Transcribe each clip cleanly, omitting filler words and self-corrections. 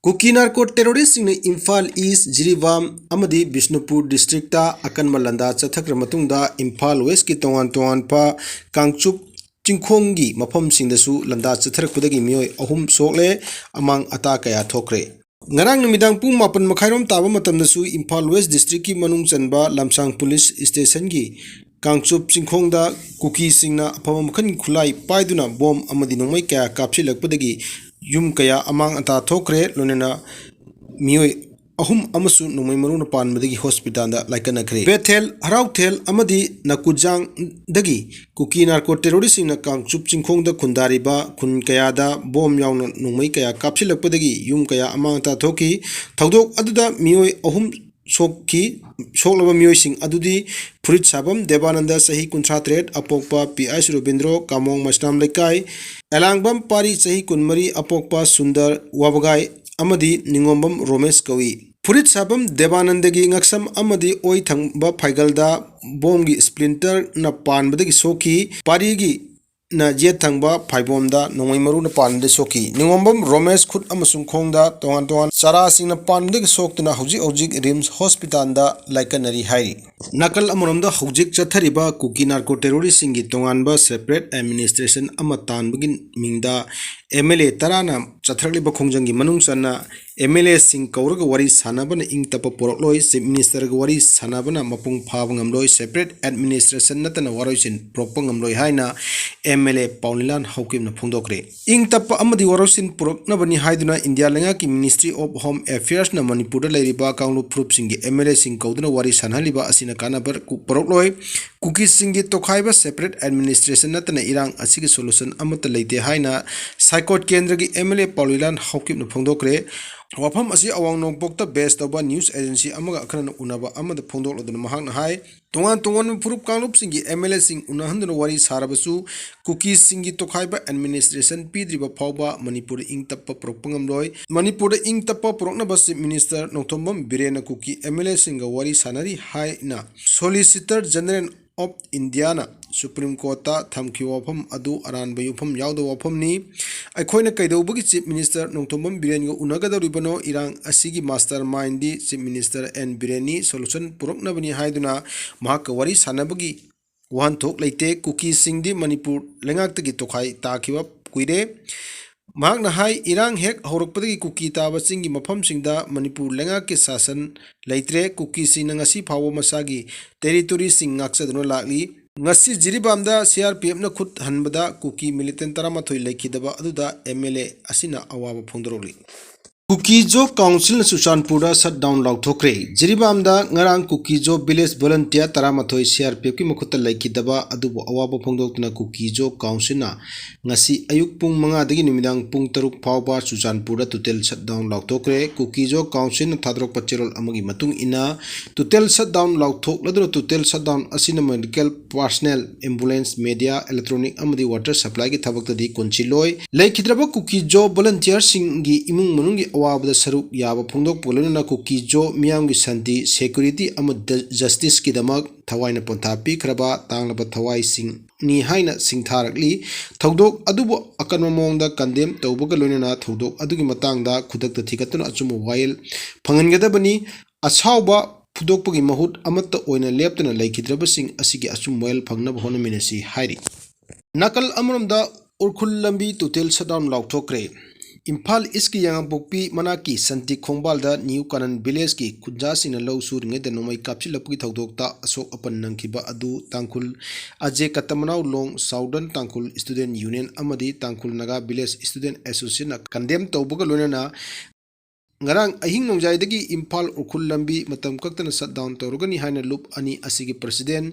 cookie narco terrorist ने Imphal east Jiribam अमदी Bishnupur district अकनबा लंदा चथक्र मतुंगदा इम्फाल वेस्ट की तोंगान तोंगानपा कांगचुप चिंखोंगी मफमसिंगदसु लंदा चथरकपदगी मियोय अहुम सोकले अमांग अता कया थोक्रे ngarang numidang pung 8 makhairom taba matamdasu Imphal West district ki manung chanba lamsang police station gi Khangchup chingkhongda kuki singna apama makhan khulai paiduna bom amadi nongmai kaya kapsilakpadagi Yumkei Amang ata thokre lonena mioi ahum amasu nongmai maruna panbadagi hospital da laikanakre Bethel Harauthel amadi Nakujang dagi kuki narco terrorist na Khangchup chingkhongda khundariba khun kaya da bom yauna nongmai kaya kapsilakpadagi Yumkei Amang ata thoki thodok aduda mioi ahum soklaba mioi sing adudi Furit Sabam Devananda sahi 53 apokpa PS Robindro Kamong Masnam Lekai Elangbam Pari sahi 13 apokpa Sundar Wabagai amadi Ningombam Romesh Kawi Furit Sabam Devanandagi ngaksam amadi oi thangba phaigalda bomgi splinter na panbadagi soki parigi na jet thangba phaibomda nongmai maru na pande soki Ningombam Romesh khut amasung khongda tongan sara singna panbadagi soktuna hojik Rims Hospital da laikanari hairi nakal amoromda hojik chathariba kuki narco terrorist singi tonganba separate administration amatan bagin mingda MLA tarana chathrakliba khongjangi manung sanna MLA sing kauraga wari sanabana ing tapa porokloi chief minister ga wari sanabana mapung phabangamloi separate administration natana waroisin propangam haina MLA Paulilan Hawkimna phongdokre ing tapa amadi waroisin puroknabani haiduna India lenga ki Ministry of Home Affairs na Manipur lairiba kanglu proof singi MLA sing kauduna wari sanhaliba asina kanabar porokloi kuki singi tokhaiba separate administration natana irang asigi solution amata leite haina Court Kendra ki MLA Paulilan Hawkimna phongdokre wafam asi awang nongpokta base toba news agency amaga akhana unaba amada phongdok loduna mahang hai tongan purup kanglup singi MLA sing unahanduna wari sarabasu cookies singi tokhaiba administration pidriba phawba Manipur ing tappa propangam loi Manipur ing tappa prokna bas minister nongthombam birena cookie MLA singa wari sanari hai na Solicitor General of India na Supreme Court ta thamki wafam adu aran bayufam yawda wafam ni aikoina kaidobagi chief minister nongthombam biren go unagada ribano irang asigi mastermind di chief minister N Bireni solution puroknabani haiduna mahak wari sanabagi wan thok leite cookie singdi Manipur lengak gi tokhai takhiwa kuire mahak na hai irang hek horokpadagi cookie taba singi mafam singda Manipur lengak ke sasan leitre cookie sing ngasi phawo masagi territory sing ngaksaduna lakli ngasi jiribamda CRPF na khut hanbada cookie militant taramathoi lekhidaba aduda MLA asina awaba phongdoroli Cookie Jo Council na Susanpura shut down lauthokre jiribamda ngarang Cookie Jo village volunteer taramathoi CRPF ki makhuta lekhidaba adubu awaba phongdoktuna Cookie Jo Council na ngasi ayuk pung 5 dagi numidang pung 3 phawba Susanpura tutel shut down lauthokre Cookie Jo Council na thadrok pachirol amagi matung ina tutel shut down lauthok ladro tutel shut down asina medical personnel ambulance media electronic amadi water supply ki thabakta di konchiloi lekhidraba Cookie Jo volunteer singi imung manungi awabda saruk yaba phongdok polona Cookie Jo miyamgi santi security amad justice ki damak thawaina ponthapi khraba tanglaba thawai sing ni haina singtharakli thodok adubu akanma mongda kandem tawbaga loina thodok adugi matangda khudakta thikatuna achumu wail phangangedabani asawba phudokpagi mahut amatta oina leptana laikhidraba sing asigi achum wail phangnaba honaminasi hairi nakal amromda urkhul lambi tutel shutdown lauthokre Imphal iski yang bokpi manaki santi khongbalda new kanan village ki khunja sina low suringe de nomai kapchi lapki thodokta asok apan nangkhiba adu tangkhul aje katamnau long southern tangkhul student union amadi tangkhul naga village student association condemn tawbuga lonena ngarang ahing nongjai dagi Imphal urkhul lambi matam kaktana shutdown tawrugani haina loop ani asigi president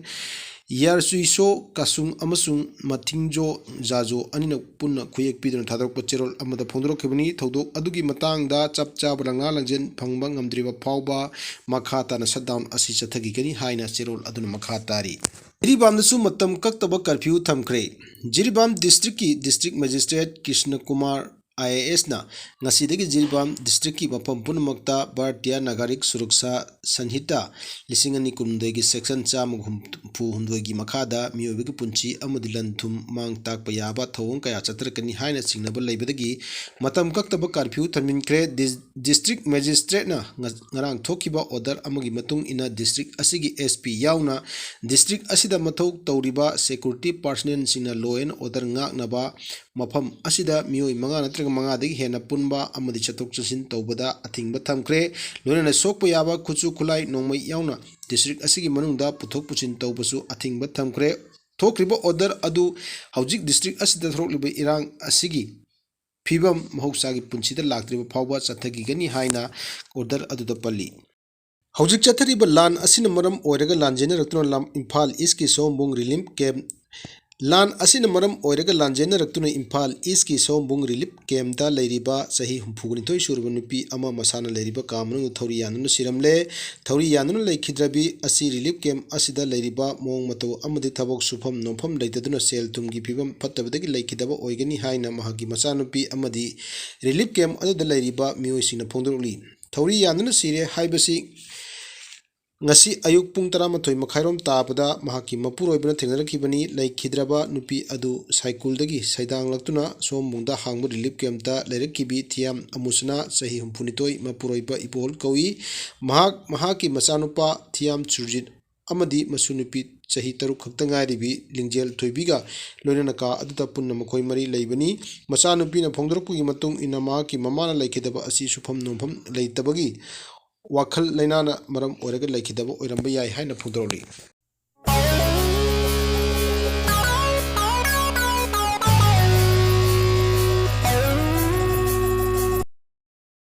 Yarsuiso Kasung Amasung Matingjo Jajo Anina Puna Kuyek Pidon Tadok Pachirol Amada Pondro Kibani Todok Adugi Matang da Chapcha Branga Langjen Pangbang Amdriba Pauba Makata na shutdown Asisa Tagikani Haina Chirol Adun Makatari Jiribam the Sumatam Kaktaba curfew Thamkre Jiribam District Magistrate Krishna Kumar IAS na ngasidagi Jiribam district ki mafam punamakta Bharatiya Nagarik Suruksha Sanhita lising ani kumdegi section cham humdoi makhada miyobigi punchi amadi lanthum mang takpa yaba thawong kaya chatrakani haina singnaba leibadagi matam kaktaba curfew thaminkhre district magistrate na ngarang thokiba order amagi matung ina district asigi SP yauna district asida mathau tawriba security personnel singna law and order ngaknaba mafam asida miyoi manga natraga manga dagi hena punba amadi chatok chasin tawbada athingba thamkhre loinana sokpa yaba khuchu khulai nongmai yauna district asigi manungda puthok puchin tawbasu athingba thamkhre thokriba order adu haujik district asida throkliba irang asigi fibam mahosagi punsida laktriba phawba chathagigani haina order aduda palli haujik chathariba lan asina maram oiraga lanjena raktuna lam Imphal East ki sombung relief camp lan asina maram oiraga lanjena raktuna Imphal East ki sombung relief camp da leiriba sahi humphugni surba nupi ama masana leiriba kamanu thori yanunu siramle thori yanunu leikhidrabi asi relief camp asida leiriba mong mato amadi thabok sufam nompham leitaduna sel tumgi phibam phattabadagi leikhidaba oigani haina mahagi masanupi amadi relief camp adada leiriba miyoisina phongdorli thori yanunu sire haibasi ngasi ayuk pung 12 makhairom tabada mahaki mapuroibna thengnarakibani leikhidraba nupi adu cycle dagi saidang laktuna sombungda hangbu relief camp ta leirakibi thiam amusna sahi humpunitoi mapuroiba ibol kawi mahaki masanupa thiam churjit amadi masunupi sahi taruk khakta ngairibi lingjel thoibiga loinana ka aduta punna makhoi mari leibani masanupi na phongdorpugi matung inama ki mamana leikhidaba asi sufam nompham leitabagi wakhal lainana maram oiraga leikhidaba oiramba yai haina phudorli